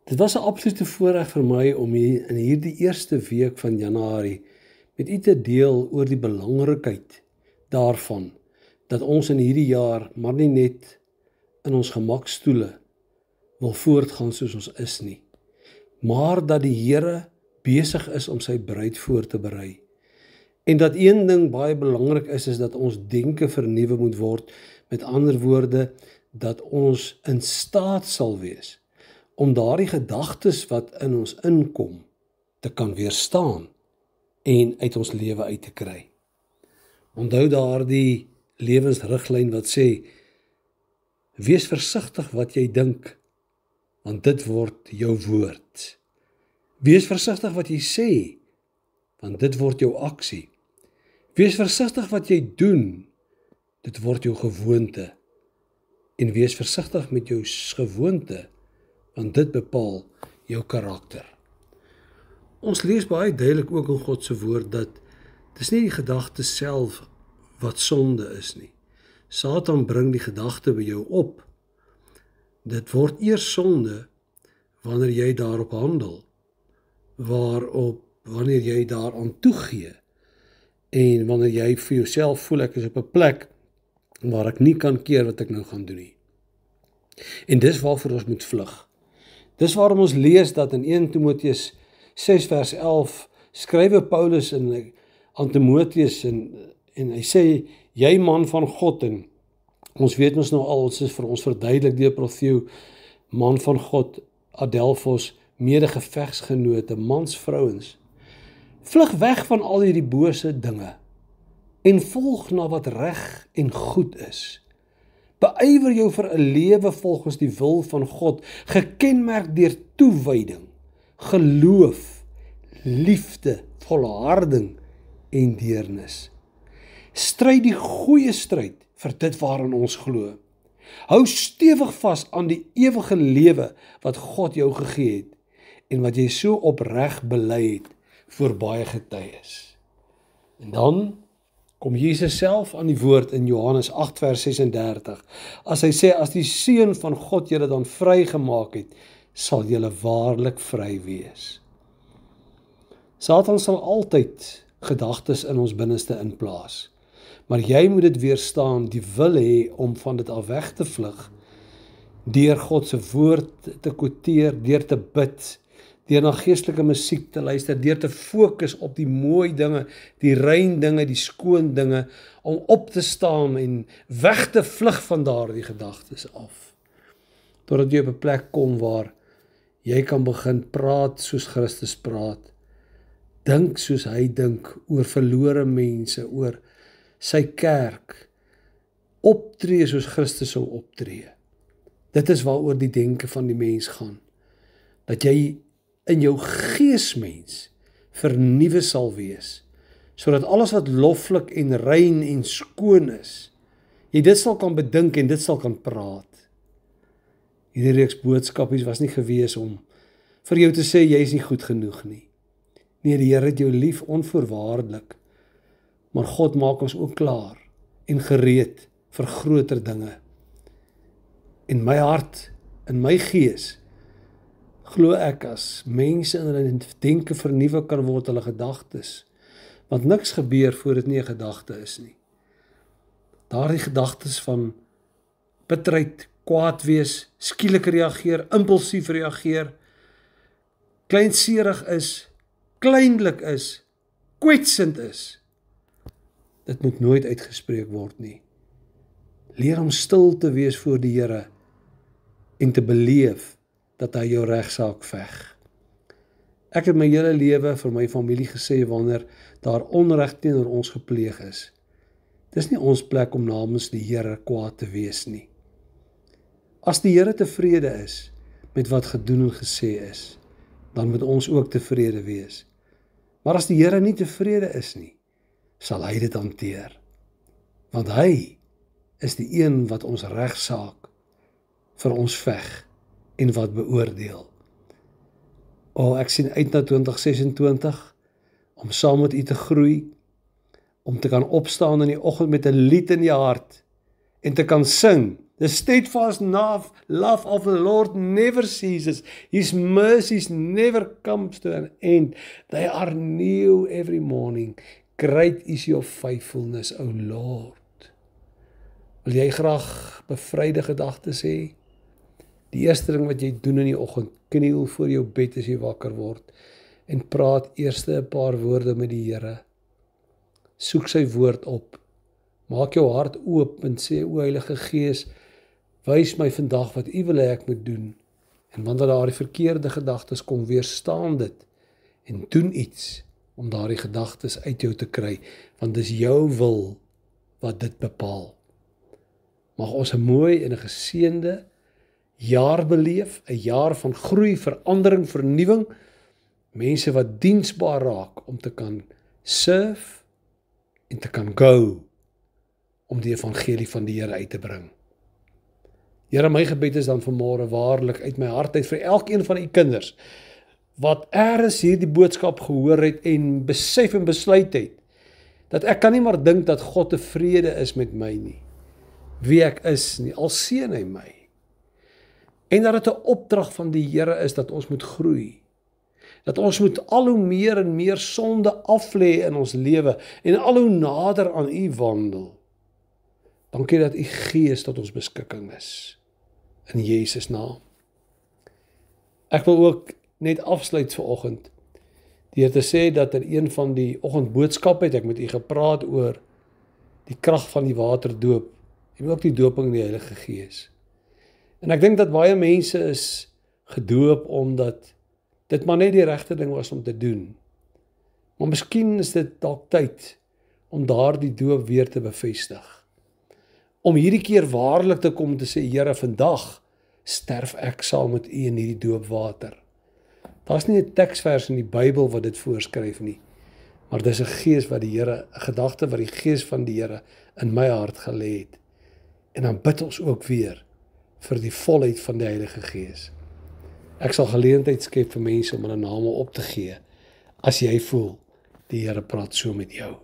Dit was 'n absolute voorreg vir my om hier in hierdie eerste week van Januarie met u te deel oor die belangrikheid daarvan dat ons in hierdie jaar maar nie net in ons gemakstoele wil voortgaan soos ons is nie, maar dat die Here besig is om sy bruid voor te berei. En dat een ding baie belangrik is dat ons denke vernuwe moet word, met ander woorde, dat ons in staat sal wees om daardie gedagtes wat in ons inkom te kan weerstaan en uit ons lewe uit te kry. Onthou daardie lewensriglyn wat sê, wees versigtig wat jy dink, want dit word jou woord. Wees versigtig wat jy sê, want dit word jou aksie. Wees versigtig wat jy doen, dit word jou gewoonte. En wees versigtig met jou gewoonte, want dit bepaal jou karakter. Ons lees baie duidelik ook in God se woord dat dis nie die gedagte self wat sonde is nie. Satan bring die gedagte by jou op. Dit word eers sonde wanneer jy daarop handel, wanneer jy daaraan toegee en wanneer jy vir jouself voel ek is op 'n plek waar ek nie kan keer wat ek nou gaan doen nie. En dis waarvoor ons moet vlug. Dis waarom ons lees dat in 1 Timoteus 6 vers 11 skrywe Paulus aan Timoteus en hy sê, jy man van God, en ons weet ons nou al, ons is vir ons verduidelik deur Protheu, man van God, Adelphos, medegevegsgenote, mans, vrouens, vlug weg van al hierdie bose dinge en volg na wat reg en goed is. Beywer jou vir 'n lewe volgens die wil van God, gekenmerk deur toewyding, geloof, liefde, volharding en deernis. Stryd die goeie stryd vir dit waarin ons glo. Hou stewig vas aan die ewige lewe wat God jou gegee het en wat jy so opreg bely het voor baie getuies. En dan kom Jesus self aan die woord in Johannes 8 vers 36, as hy sê, as die Seun van God julle dan vrygemaak het, sal julle waarlik vry wees. Satan sal altyd gedagtes in ons binneste inplaas, maar jy moet dit weerstaan, die wil hê om van dit af weg te vlug, deur God se woord te quoteer, deur te bid, deur na geestelike musiek te luister, deur te fokus op die mooi dinge, die rein dinge, die skoon dinge, om op te staan en weg te vlug van daardie gedagtes af. Totdat jy op 'n plek kom waar jy kan begin praat soos Christus praat, dink soos hy dink oor verlore mense, oor sy kerk, optree soos Christus sou optree. Dit is waaroor die denke van die mens gaan. Dat jy in jou geesmens vernuwe sal wees, sodat alles wat loflik en rein en skoon is, jy dit sal kan bedink en dit sal kan praat. Hierdie reeks boodskapies was nie gewees om vir jou te sê jy is nie goed genoeg nie. Nee, die Here het jou lief onvoorwaardelik, maar God maak ons ook klaar en gereed vir groter dinge. In my hart, in my gees, glo ek as mense in hulle denke vernuwe kan word, hulle gedagtes, want niks gebeur voor dit nie 'n gedagte is nie. Daardie gedagtes van bitterheid, kwaad wees, skielik reageer, impulsief reageer, kleinserig is, kleinlik is, kwetsend is, dit moet nooit uitgespreek word nie. Leer om stil te wees voor die Here en te beleef dat hy jou regsaak veg. Ek het my hele lewe vir my familie gesê wanneer daar onreg teenoor ons gepleeg is. Dis nie ons plek om namens die Here kwaad te wees nie. As die Here tevrede is met wat gedoen en gesê is, dan moet ons ook tevrede wees. Maar as die Here nie tevrede is nie, sal hy dit hanteer. Want hy is die een wat ons regsaak vir ons veg en wat beoordeel. Ek sien uit na 2026, om saam met u te groei, om te kan opstaan in die oggend met 'n lied in die hart, en te kan sing, The steadfast love of the Lord never ceases. His mercies never comes to an end. They are new every morning. Great is your faithfulness, O Lord. Wil jy graag bevryde gedagtes hê? Die eerste ding wat jy doen in die oggend, kniel voor jou bed as jy wakker word en praat eers 'n paar woorde met die Here. Soek sy woord op. Maak jou hart oop en sê, o Heilige Gees, wys my vandag wat U wil hê ek moet doen. En wanneer daar die verkeerde gedagtes kom, weerstaan dit en doen iets om daardie gedagtes uit jou te kry, want dis jou wil wat dit bepaal. Mag ons 'n mooi en 'n geseënde jaar beleef, 'n jaar van groei, verandering, vernuwing, mense wat diensbaar raak om te kan serve en te kan go om die evangelie van die Here uit te bring. Here, my gebed is dan vanmôre waarlik uit my hart uit vir elkeen van U kinders wat eers hierdie boodskap gehoor het en besef en besluit het dat ek kan nie maar dink dat God tevrede is met my nie, wie ek is nie, al seën hy my. En dat dit 'n opdrag van die Here is dat ons moet groei. Dat ons moet al hoe meer en meer sonde aflê in ons lewe en al hoe nader aan U wandel. Dankie dat U Gees tot ons beskikking is. In Jesus naam. Ek wil ook net afsluit vanoggend deur te sê dat in een van die oggendboodskappe het ek met U gepraat oor die krag van die waterdoop en ook die doping in die Heilige Gees. En ek dink dat baie mense is gedoop omdat dit maar net die regte ding was om te doen. Maar miskien is dit dalk tyd om daardie doop weer te bevestig. Om hierdie keer waarlik te kom te sê, Here, vandag sterf ek saam met U in hierdie doopwater. Daar's nie 'n teksvers in die Bybel wat dit voorskryf nie, maar dis 'n gees wat die Here, 'n gedagte wat die Gees van die Here in my hart gelê het. En dan bid ons ook weer vir die volheid van die Heilige Gees. Ek sal geleentheid skep vir mense om hulle name op te gee, as jy voel, die Here praat so met jou.